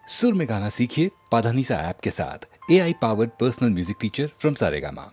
सुर में गाना सीखिए पाधानीसा ऐप के साथ। AI powered personal music teacher from Saregama.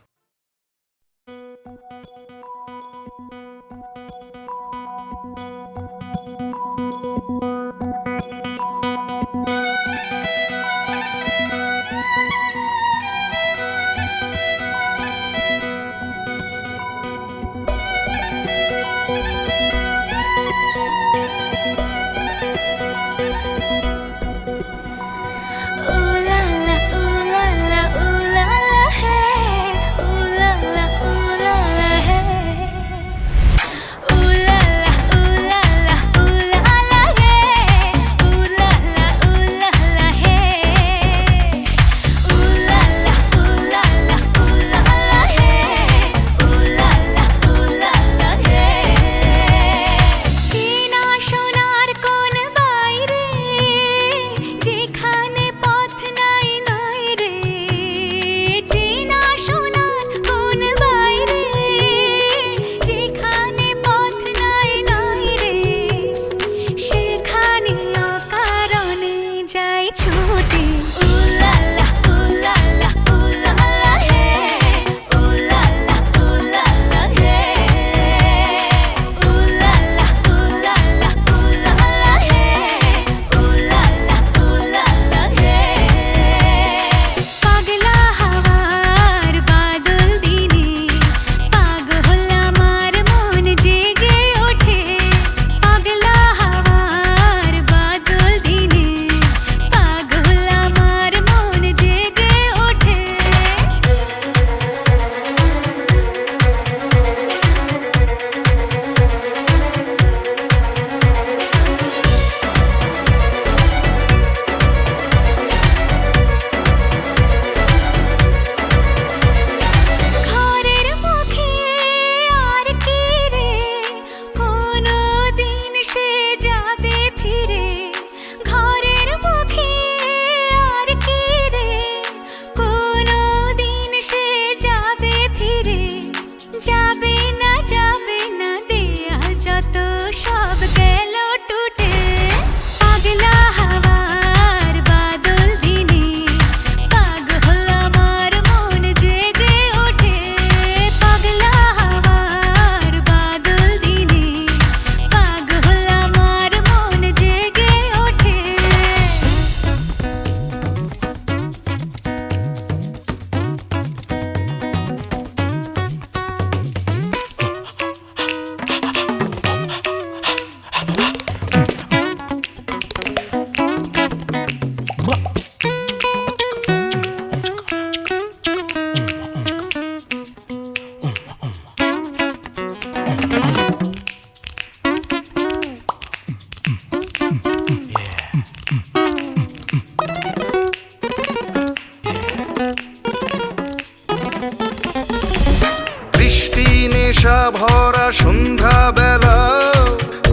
ভরা সন্ধ্যা বেলা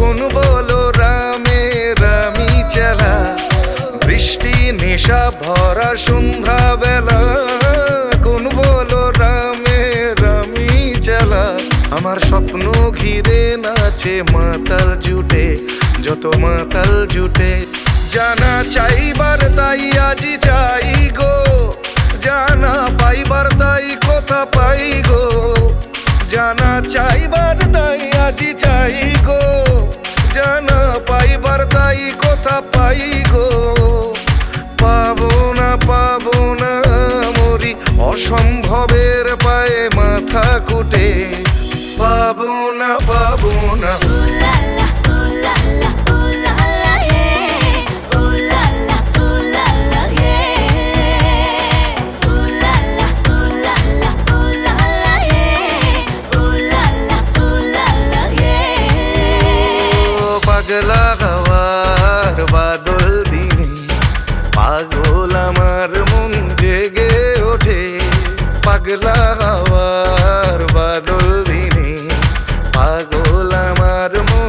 কোন বলো রামে রামি চেলা। বৃষ্টি নেশা ভরা সন্ধ্যা বেলা কোন বলো রামে রামি চেলা। আমার স্বপ্ন ঘিরে নাচে মাতাল জুটে, যত মাতাল জুটে। জানা চাইবার তাই আজি চাই গো, জানা পাইবার তাই কথা পাই গো। জানা চাইবার তাই আজি চাই গো, জানা পাইবার তাই কথা পাই গো। পাবো না মরি অসম্ভবের পায়ে মাথা কুটে। পাবো না পাগলা হাওয়ার বাদল দিনে পাগল আমার মন জেগে ওঠে। পাগলা হাওয়ার বাদল দিনে পাগল আমার মন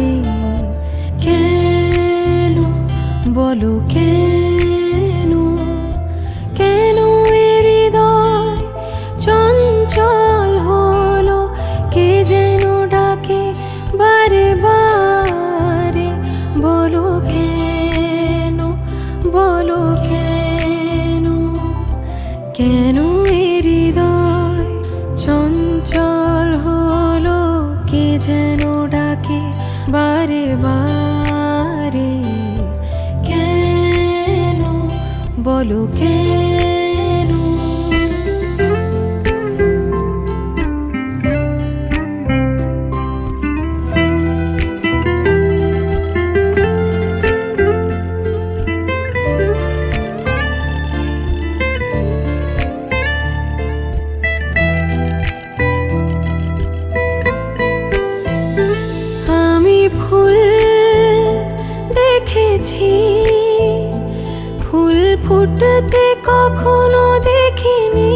বারে কেন বলো কেন কেন এ হৃদয় চঞ্চল হলো কে যেন ডাকে বারে বারে বলো কেন বলো কেন কেন এ হৃদয় চঞ্চল হলো কে যেন ডাকে বারে বারে কেন বলো কেন আমি ফুল দেখেছি ফুল ফুটতে কখনো দেখিনি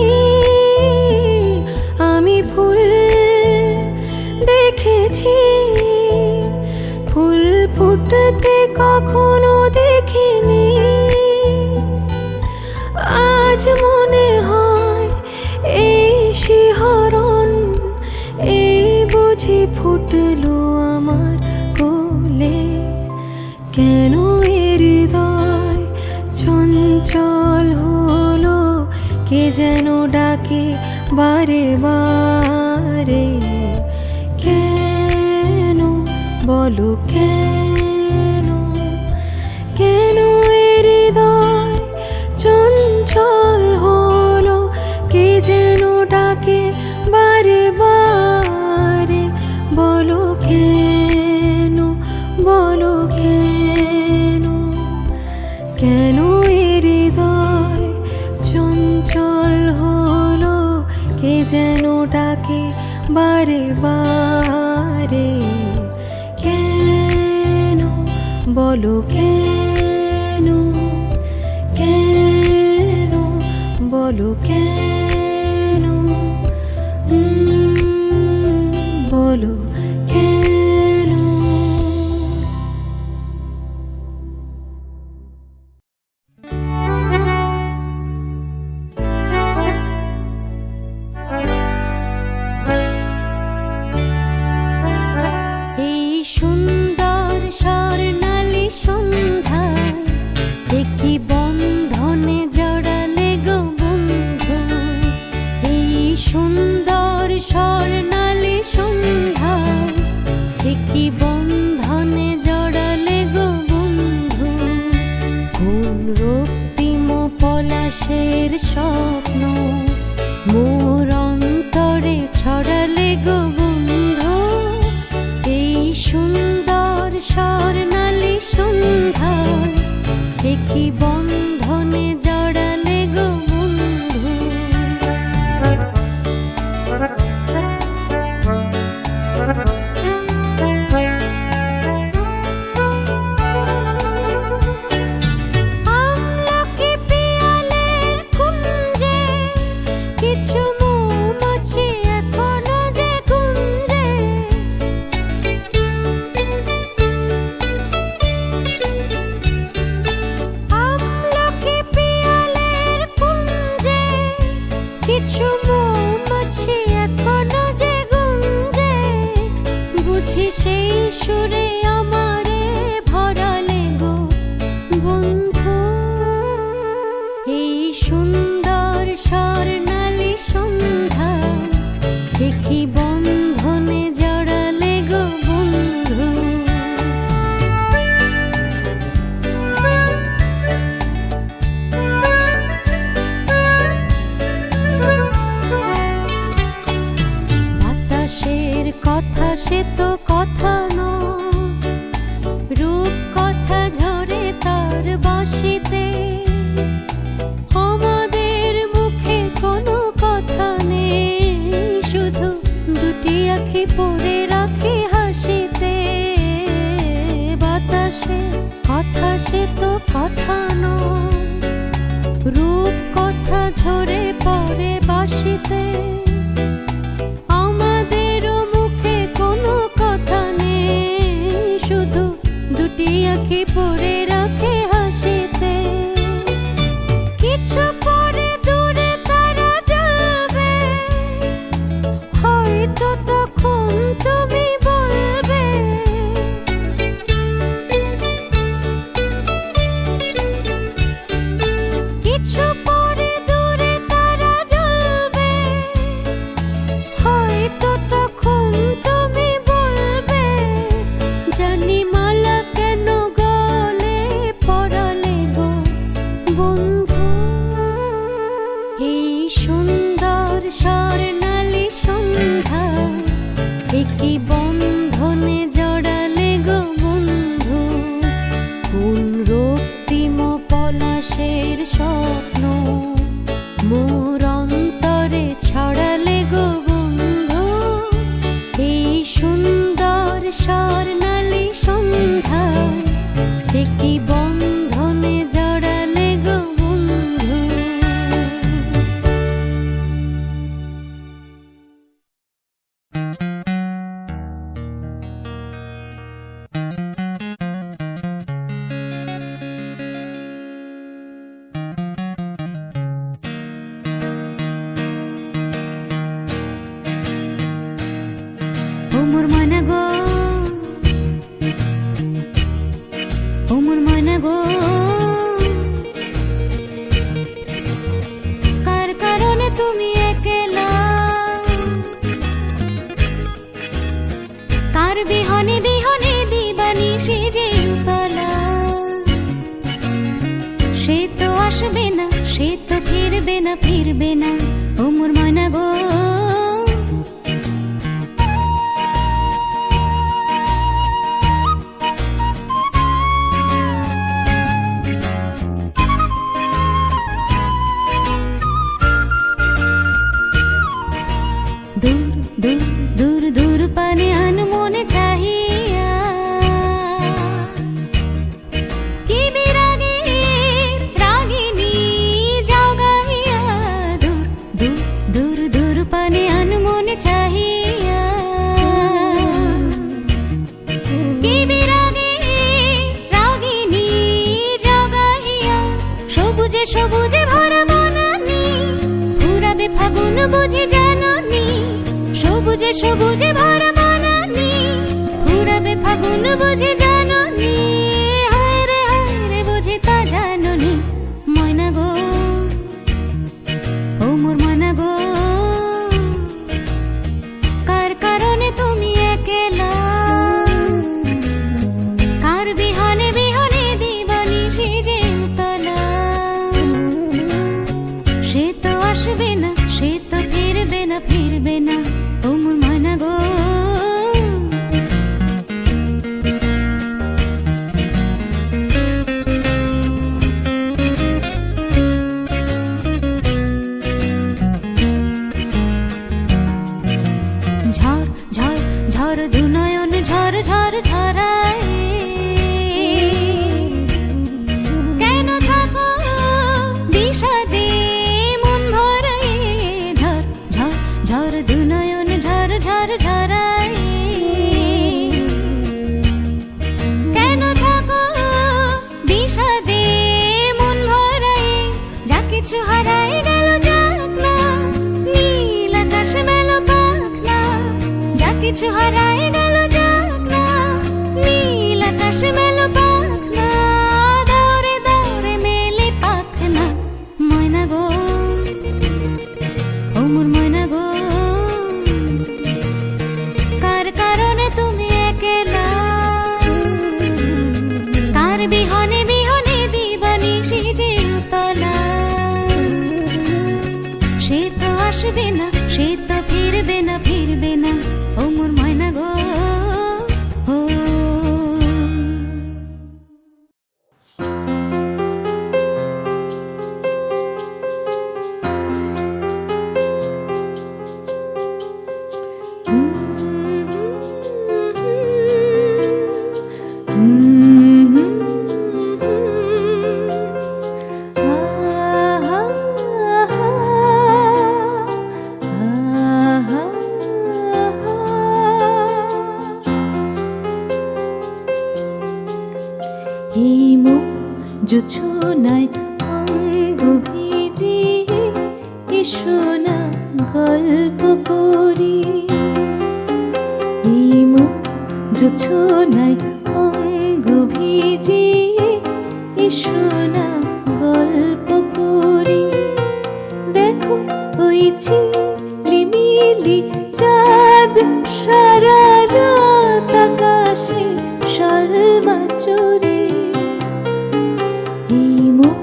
আমি ফুল দেখেছি ফুল ফুটতে কখনো দেখিনি আজ মনে হয় এই শিহরণ এই বুঝি ফুটলো আমার কোলে কেন এ হৃদয় চঞ্চল হলো কে যেন ডাকে বারে বারে কেন বলো কেন কেন এ হৃদয় চঞ্চল হলো কে যেন ডাকে বারে বারে বলো কেন বলো কেন কেন এ হৃদয় চঞ্চল হলো কে যেন ডাকে বারে বারে কেন বলো কেন কেন বলো কেন বলো কেন এই সুন্দর স্বর্ণালী সন্ধ্যায় একই বন্ধনে জড়ালে গো বন্ধু এই সুন্দর স্বর্ণালী সন্ধ্যায় একই বন্ধনে জড়ালে গো বন্ধু কোন রক্তিম পলাশের স্বপ্ন মোর অন্তরে ছড়ালে গো বন্ধু এই সুন্দর স্বর্ণালী সন্ধ্যায় একই বন্ধনে জড়ালে গো বন্ধু আমলকি পিয়ালের কুঞ্জে কিছু মৌমাছি এখনো যে গুঞ্জে আমলকি পিয়ালের কুঞ্জে কিছু মৌমাছি এখনো যে গুঞ্জে বুঝি সেই সুরে আমারে ভরালে গো বন্ধু এই সুন্দর স্বর্ণালী সন্ধ্যায় একই বন্ধনে জড়ালে গো বন্ধু বাতাসের কথা সে তো কথা নয় রূপ কথা ঝরে তার বাঁশিতে আমাদের মুখে কোনো কথা নেই শুধু দুটি আঁখি পড়ে রাখি হাসিতে বাতাসের কথা সে তো কথা নয় রূপ কথা ঝরে পড়ে বাঁশিতে আমাদেরও মুখে কোনো কথা নেই পরে রাখে হাসিতে। কিছু পরে দূরে তারা জ্বলবে, হয়তো তখন তুমি বলবে কিছু পরে দূরে তারা জ্বলবে, হয়তো তখন তুমি বলবে জানি মালা কেন গলে পরালে গো বন্ধু। এই সুন্দর স্বর্ণালী সন্ধ্যা একই বন্ধনে জড়ালে গো বন্ধু। কোন রক্তিম পলাশের স্বপ্ন মোর অন্তরে ছড়ালে গো বন্ধু। এই সুন্দর স্বর্ণালী সন্ধ্যা একই বন্ধনে জড়ালে গো বন্ধু। ও মোর ময়না গো, ও মোর ময়না গো, কার কারণে তুমি একলা, কার বিহনে বিহনে দিবানিশি যে উতলা। সে তো আসবে না, সে তো ফিরবে না, ফিরবে না। ও মোর ময়না গো, দূর দূর দূর দূর পানে আনমনে চাহিয়া কি বিরাগের রাগিনী যাও গাহিয়া। দূর দূর দূর দূর পানে আনমনে চাহিয়া কি বিরাগের রাগিনী যাও গাহিয়া। সবুজে সবুজে ভরা বনানী ফুরাবে ফাগুন বুঝি জাননি। সবুজে সবুজে ভরা বনানী ফুরাবে ফাগুন বুঝি জাননি। হায় রে বুঝি তা জাননি। ময়না গো, ও মোর ময়না গো, কার কারণে তুমি একলা, কার বিহনে বিহনে দিবানিশি যে উতলা। সে তো আসবে না, সে তো ফিরবে না, ফিরবে না। ও মোর ময়না গো, ঝড় ঝড় ঝড় দুনয়ন ঝড় ঝড় ঝরায়। কেন থাকো বিষাদে মন ভরায়। ঝড় ঝড় ঝড় দুনয়ন ঝড় ঝড় ঝরায়। কেন থাকো বিষাদে মন ভরায়। যা কিছু হারায় গেল যাক না, নীল আকাশ মেলো পাখ না। যা কিছু হারায় গেল যাক না, নীল আকাশ মেলো পাখ না। দৌড়ে দৌড়ে মেলে পাখ না। ময়না গো, ও মোর ময়না গো, কার কারণে তুমি একলা, কার বিহনে বিহনে দিবানিশি যে উতলা। সে তো আসবে না, সে তো ফিরবে না, ফিরবে না। ও মোর ময়না গো, ও জোছনায় অঙ্গ ভিজিয়ে এসো না গল্প করি। এই মন জোছনায় অঙ্গ ভিজিয়ে এসো না গল্প করি। দেখো ওই ঝিলিমিলি চাঁদ সারা রাত আকাশে শালমা চড়ে। এই মন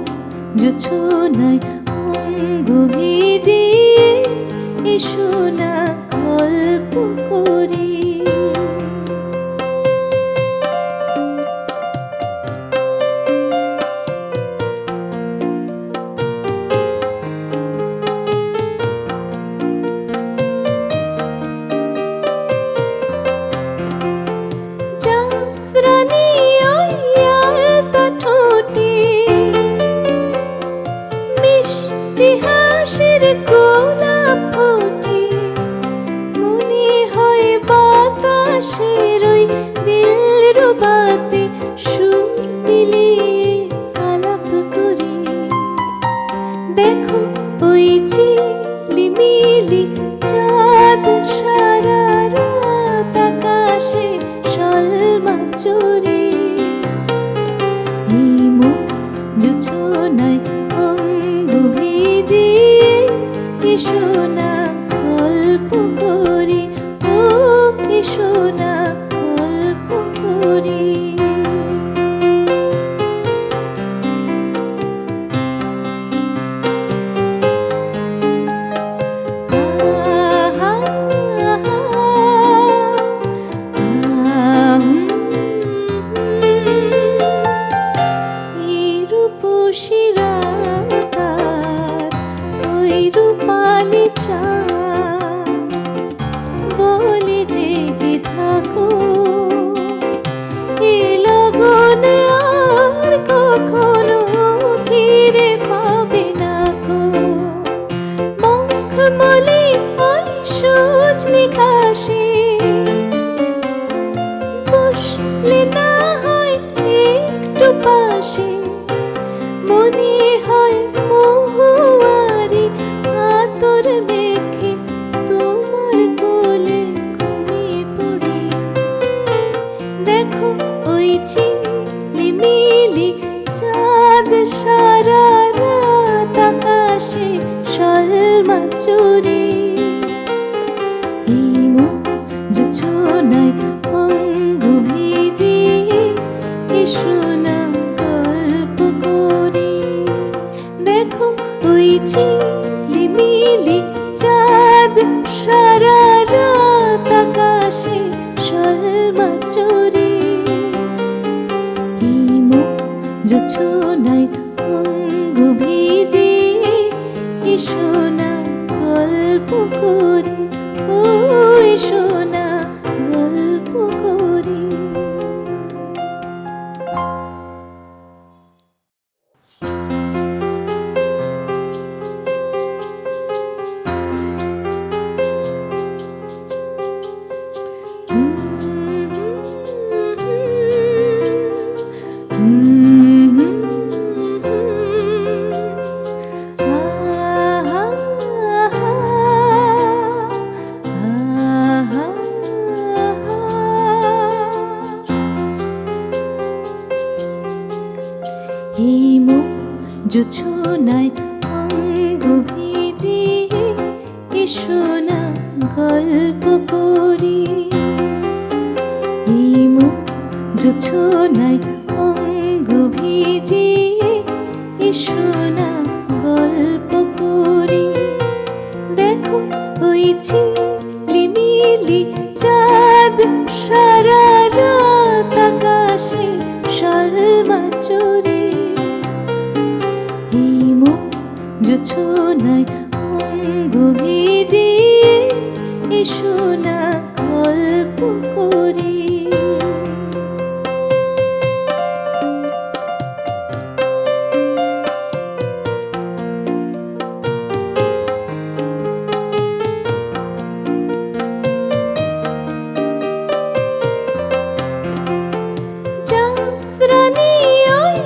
জোছনায় অঙ্গ ভিজিয়ে এসো না গল্প করি। জাফরানি ওই আলতা ঠোঁটে মিষ্টি হাসির গোলাপ ফোটে। মনে হয় বাতাসের ওই দিলরুবাতে সুর মিলিয়ে আলাপ করি। দেখো ওই ঝিলিমিলি চাঁদ সারা রাত আকাশে শালমা চড়ে। এই মন জোছনায় অঙ্গ ভিজিয়ে এসো না গল্প করি। ও এসো না গল্প করি। এই রূপসী রাত আর ওই রূপালি চাঁদ বলে জেগে থাকো। এ লগনে আর কখনো ফিরে পাবে না গো। মখমলি ওই সজনে ঘাসে বসলে না হয় একটু পাশে। মনে হয় মহুয়ারি আতর মেখে তোমার কোলে ঘুমিয়ে পড়ি। দেখো ওই ঝিলিমিলি চাঁদ সারা রাত আকাশে শালমা চড়ে। এই মন জোছনায় অঙ্গ ভিজিয়ে এসো না গল্প করি। দেখো ওই ঝিলিমিলি চাঁদ সারা রাত আকাশে শালমা চড়ে। এই মন জোছনায় অঙ্গ ভিজিয়ে এসো না গল্প করি। ও এসো না গল্প করি। এই মন জোছনায় অঙ্গ ভিজিয়ে এসো না গল্প করি। এই মন জোছনায় অঙ্গ ভিজিয়ে এসো না গল্প করি। দেখো ওই ঝিলিমিলি চাঁদ সারা রাত আকাশে শালমা চড়ে। এই মন জোছনায় অঙ্গ ভিজিয়ে এসো না গল্প করি। জাফরানি ওই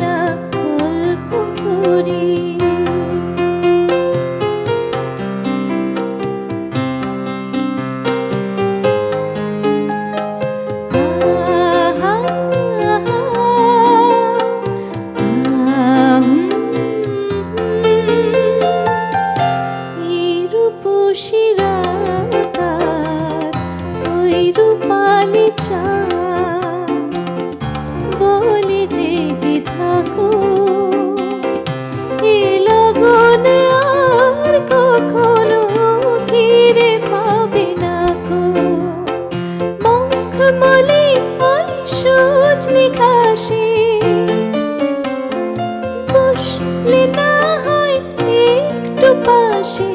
না গল্প করি। এই রূপসী রাত আর ওই রূপালি চাঁদ বলে জেগে থাকো, এ লগনে আর কখনো ফিরে পাবে না গো। মখমলি ওই সজনি ঘাসে বসলে না হয় একটু পাশে,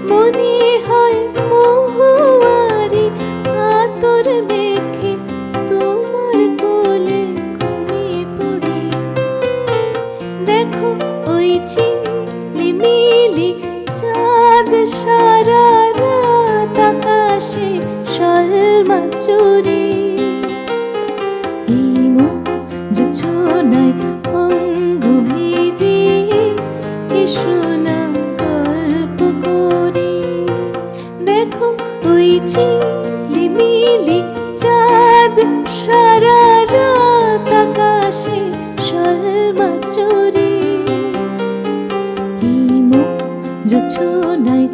মনে হয় মহুয়ারি আতর মেখে তোমার কোলে ঘুমিয়ে পড়ি। দেখো ওই ঝিলিমিলি চাঁদ সারা রাত আকাশে সলমা চুরি। এই জোছনায় অঙ্গ ভিজিয়ে এসো না গল্প করি। দেখো ওই ঝিলিমিলি চাঁদ সারা রাত আকাশে সলমা চুরি। এই জোছনায়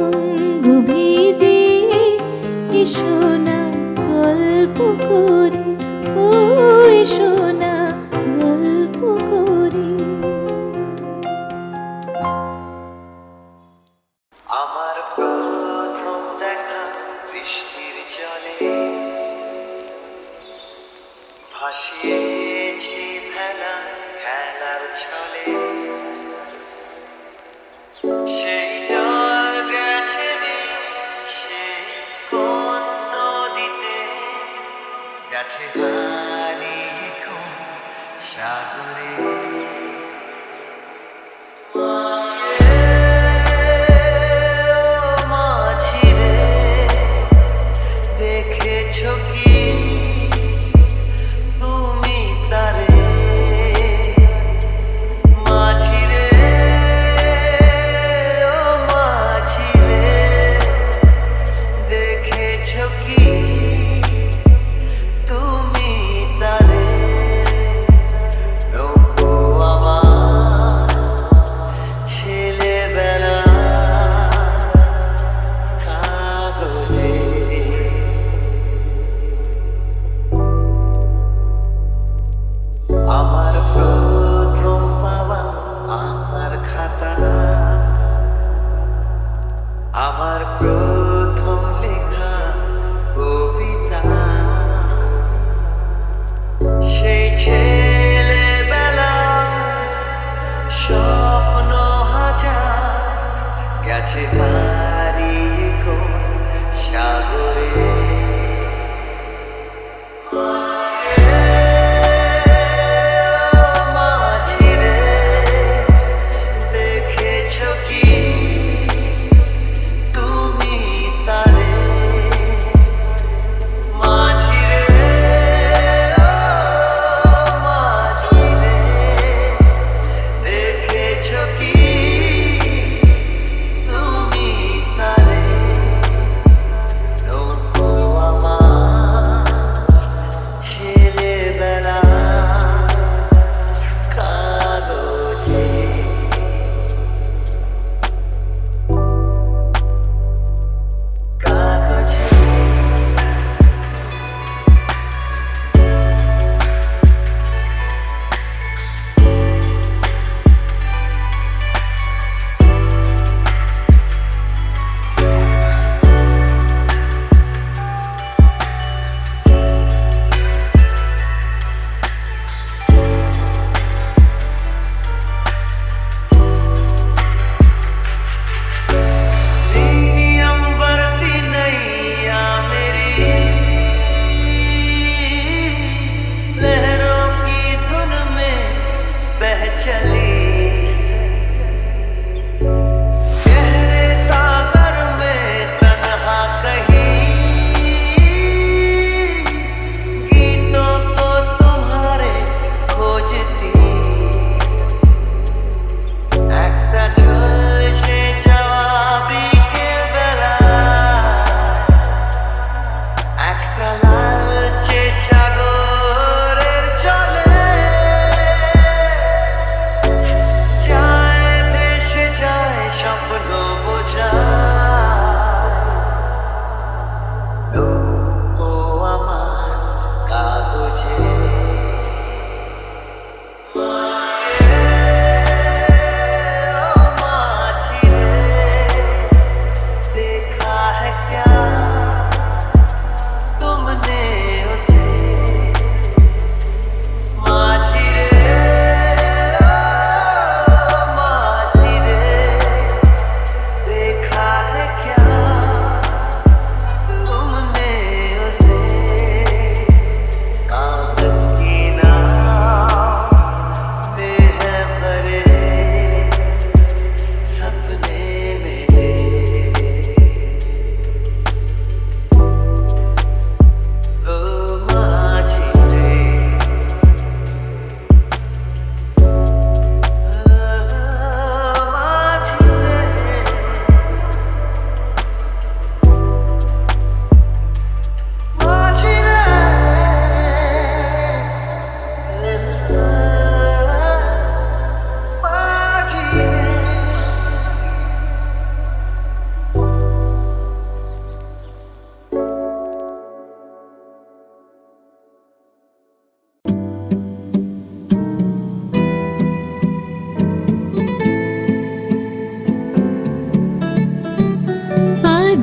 অঙ্গ ভিজিয়ে এসো না গল্প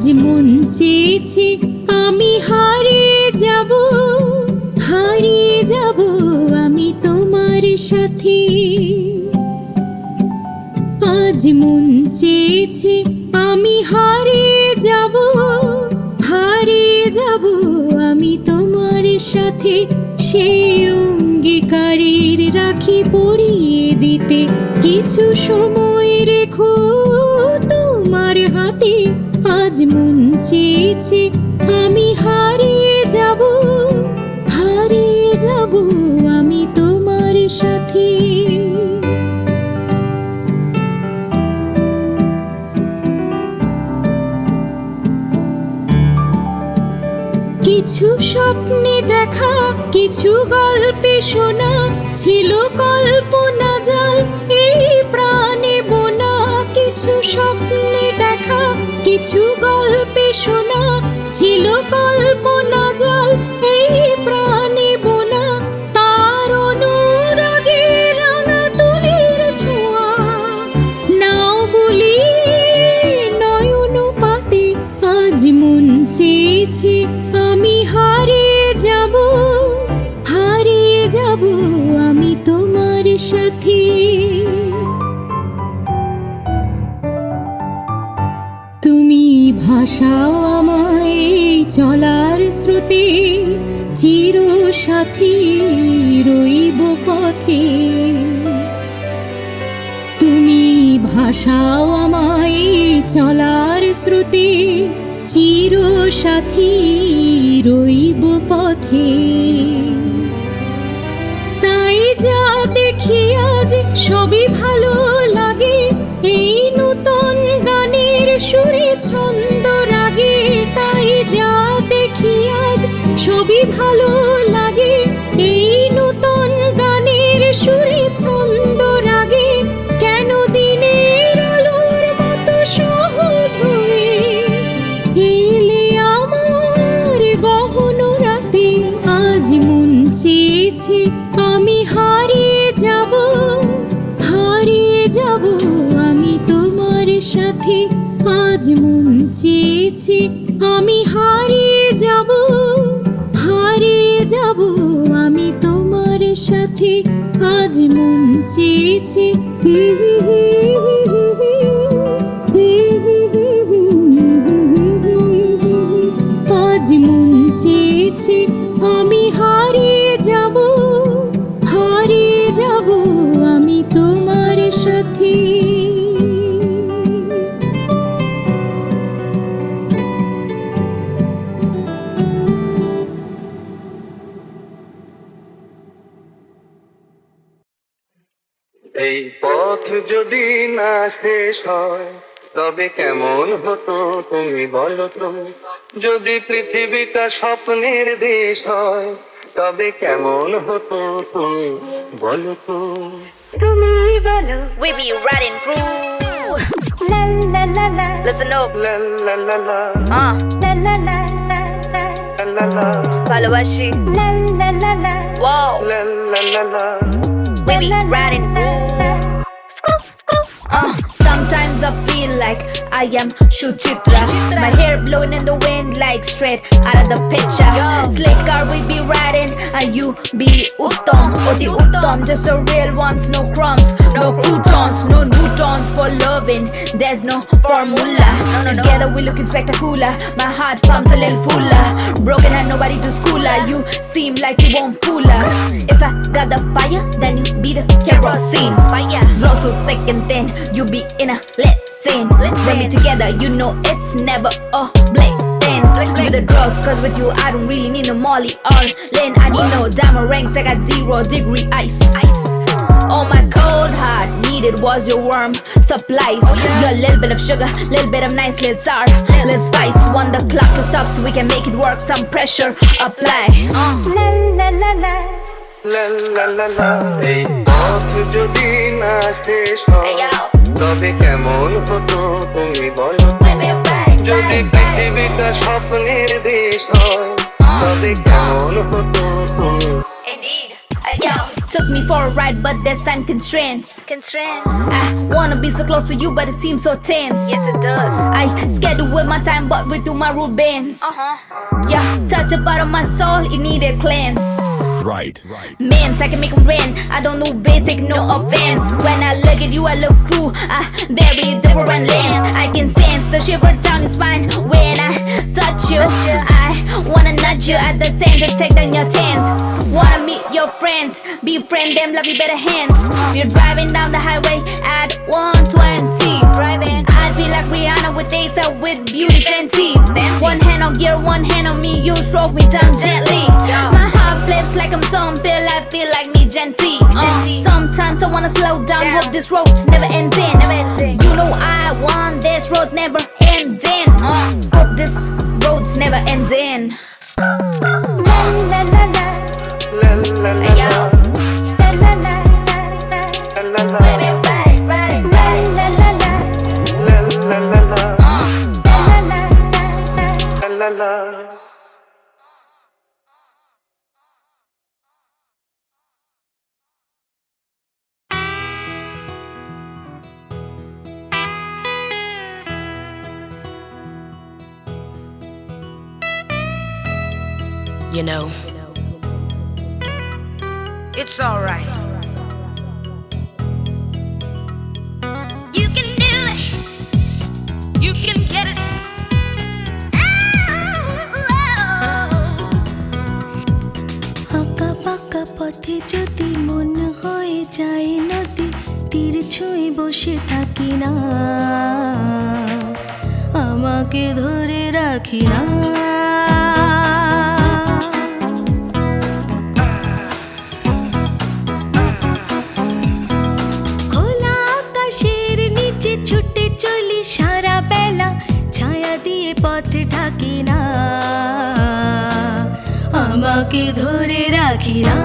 আজ মন চেয়েছে আমি হারিয়ে যাব আমি তোমার সাথে। আজ মন চেয়েছে আমি হারিয়ে যাব আমি তোমার সাথে। সেই অঙ্গীকারের রাখি পরিয়ে দিতে কিছু সময় রেখো তোমার হাতে। আজ মন চেয়েছে আমি হারিয়ে যাব আমি তোমার সাথে। কিছু স্বপ্নে দেখা কিছু গল্পে শোনা ছিল কল্পনা জাল এই প্রাণে বোনা। কিছু স্বপ্নে দেখা কিছু গল্পে শোনা ছিল কল্পনা জাল এই প্রাণে বোনা। তার অনুরাগে রাঙা তুলির ছোঁয়া নাও বলি নয়ন পাতে। আজ মন চেয়েছে আমি হারিয়ে যাব আমি তোমার সাথে। তুমি ভাষাও আমায় চলার স্রোতে চির সাথী রইব পথে। তুমি ভাষাও আমায় চলার স্রোতে চির সাথী রইব পথে। তাই যা দেখি আজ সবই ভালো লাগে এই নূতন গানের সুরে ছন্দ রাগে। তাই যা দেখি আজ সবই ভালো লাগে এই নূতন গানের সুরে ছন্দ রাগে। কেন দিনের আলোর মতো সহজ হয়ে এলে আমার গহন রাতে। আজ মন চেয়েছে আমি হারিয়ে যাব আমি তোমার সাথে। আজ মন চেয়েছে আমি হারিয়ে যাব আমি তোমার সাথে। আজ মন চেয়েছে আজ মন চেয়েছে আমি হারিয়ে যাব আমি তোমার সাথে। এই পথ যদি না শেষ হয় তবে কেমন হতো তুমি বলো তো। যদি পৃথিবীটা স্বপ্নের দেশ হয় তবে কেমন হতো তুমি বলো তো। তুমি বলো We be riding through. লা লা লা লা Listen up. লা লা লা লা লা লা লা লা লা লা লা Followashi. লা লা লা লা Whoa. লা লা লা লা। We be riding through. Sometimes I feel like I am Shuchitra. My hair blowing in the wind like straight out of the picture. Slick car we be riding, and you be Uttam. Oti Uttam, just the real ones, no crumbs, no croutons, no Newtons for loving. There's no formula. Together we looking spectacular. My heart pumps a little fuller. Broken and nobody to school her. You seem like you won't pull her. If I got the fire, then you be the kerosene. Fire, roll through thick and thin. You be in a lit scene. When we together, you know it's never a blink. With a drug, cause with you I don't really need no Molly or Lynn. I need no diamond rings, I got 0-degree ice. All my cold heart needed was your warm supplies. Your little bit of sugar, little bit of nice little sour, little spice. Want the clock to stop so we can make it work. Some pressure apply. লা লা লা লা লা লা লা লা। এই পথ যদি না শেষ হয় তবে কেমন হতো তুমি বলো তো। যদি পৃথিবীটা স্বপ্নের দেশ হয় তবে কেমন হতো তুমি। Indeed. Yo. Took me for a ride, but there's time constraints. I wanna be so close to you, but it seems so tense. Yes, it does. I schedule with my time, but we do my root bends. Yeah, touch a part of my soul, it needed cleanse. Right. Mans, I can make 'em rain. I don't know basic, no offense. When I look at you, I look through very different lens. I can sense the shiver down your spine when I touch you. I wanna nudge you at the center, take down your tent. Wanna meet your friends, befriend them, love you better hands. You're driving down the highway at 120. I feel like Rihanna with Asa with Beauty Fenty. One hand on gear, one hand on me, you stroke me down gently. My heart flips like I'm Tom Pill, I feel like me gently. Sometimes I wanna slow down, hope this road's never ending. You know I want this road's never ending. Hope this road's never ending. La la la Yo. la la la la la. You know, it's alright. You can do it. You can get it. আঁকা বাঁকা পথে যদি মন হয়ে যায় নদী, তীর ছুঁয়ে বসে থাকি না, আমাকে ধরে রাখি না। খোলা আকাশের নিচে ছুটে চলি সারা বেলা, ছায়া দিয়ে পথ ঢাকি না, আমাকে ধরে রাখি না।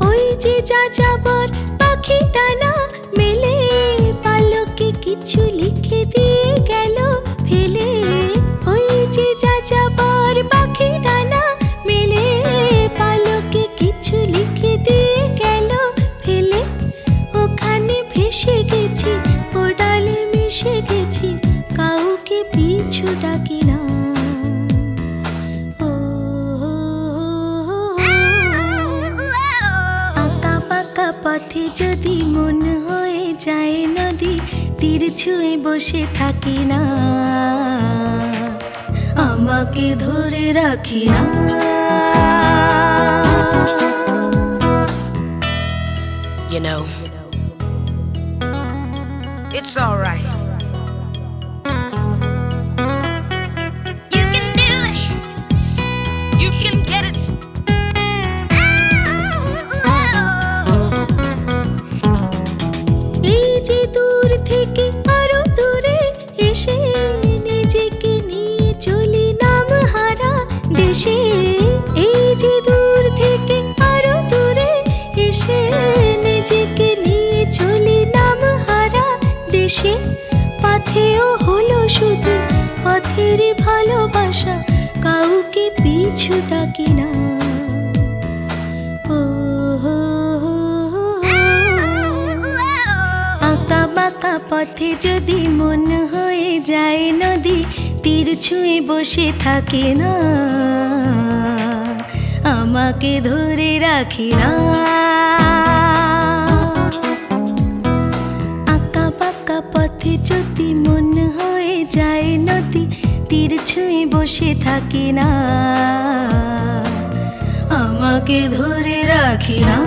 ওই যে যাযাবর পাখিটা না মেলে, পালকে কিছু লিখে দিয়ে গেল ফেলে। ওই যে যাযাবর পাখিটা না মেলে, পালকে কিছু লিখে দিয়ে গেল ফেলে। ওখানে ভেসে গেছি, ও ডালে মিশে গেছি, কাউকে পিছু ডাকি না। আঁকা পাকা পথে যদি মন হয়ে যায় নদী, তীর ছুঁয়ে বসে থাকি না, আমাকে ধরে রাখি না। You know, it's alright. You can do it. You can get it. এই যে দূর থেকে আরো দূরে এসে, নিজেকে নিয়ে চলি নাম হারা দেশে। এই যে দূর থেকে আরো দূরে এসে, নিজেকে নিয়ে চলি নাম হারা দেশে। পথেও হলো শুধু পথের ভালোবাসা, কাউকে পিছু ডাকি না। আঁকা বাঁকা পথে যদি মন হয়ে যায় নদী, তীর ছুঁয়ে বসে থাকে না, আমাকে ধরে রাখি না। আঁকা বাঁকা পথে যদি মন হয়ে যায় নদী, তীর ছুঁয়ে বসে থাকে না, আমাকে ধরে রাখি না।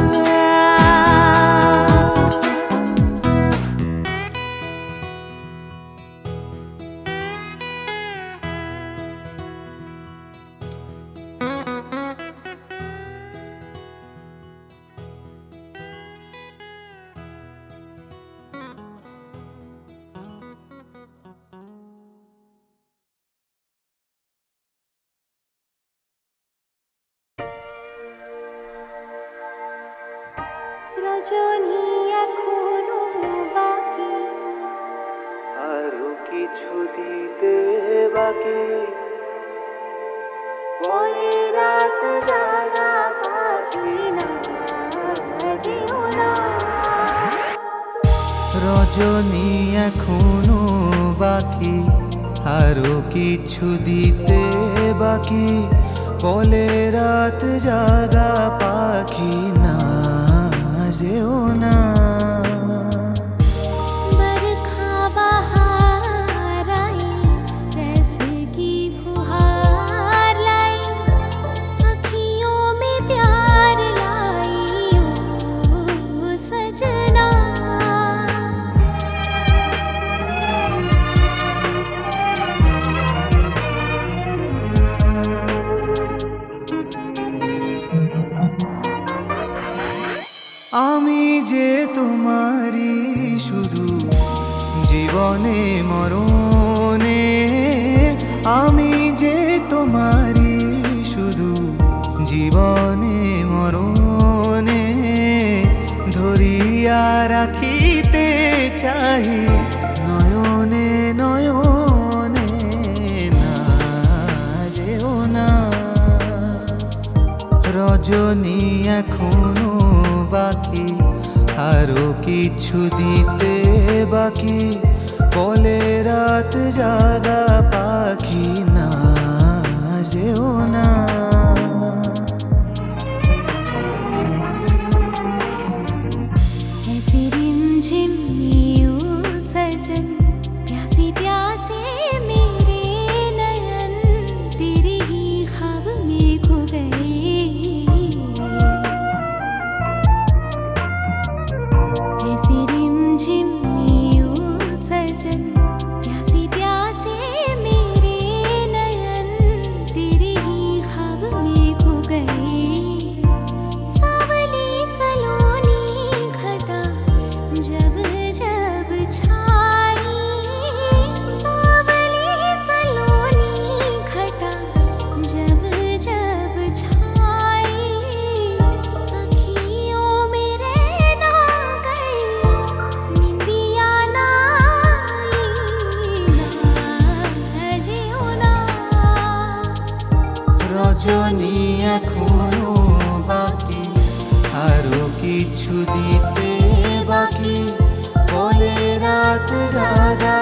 রজনী এখনো বাকি, আরো কিছু দিতে বাকি, পরে রাত জাগা পাখি না যেও না। রজনী এখনো বাকি, আরো কিছু দিতে বাকি, বলে রাত জাগা পাখি না যেও না। बरखा बहार आई, रस की फुहार लाई, अखियों में प्यार लाई ओ सजना। আমি যে তোমারই শুধু জীবনে মরণে, আমি যে তোমারই শুধু জীবনে মরণে, ধরিয়া রাখিতে চাহি নয়নে নয়নে না যেও না। রজনী এখনো বাকি, আরো কিছু দিতে বাকি, বলে রাত জাগা পাখি না যেও না। ऐसे रिमझिम नीयू सजन, प्यासे प्यासे मेरे नयन तेरे ही ख्वाब में खो गए। ऐसे रिमझिम नीयू सजन, प्यासे प्यासे मेरे नयन तेरे ही ख्वाब में खो गए। सावली सलोनी घटा जब जब छाई, सावली सलोनी घटा जब जब छाई, अखियों में रहना गई, निंदिया ना आई ना जियो ना। রজনী এখনো বাকি, আরো কিছু দিতে বাকি, বলে রাত জাগা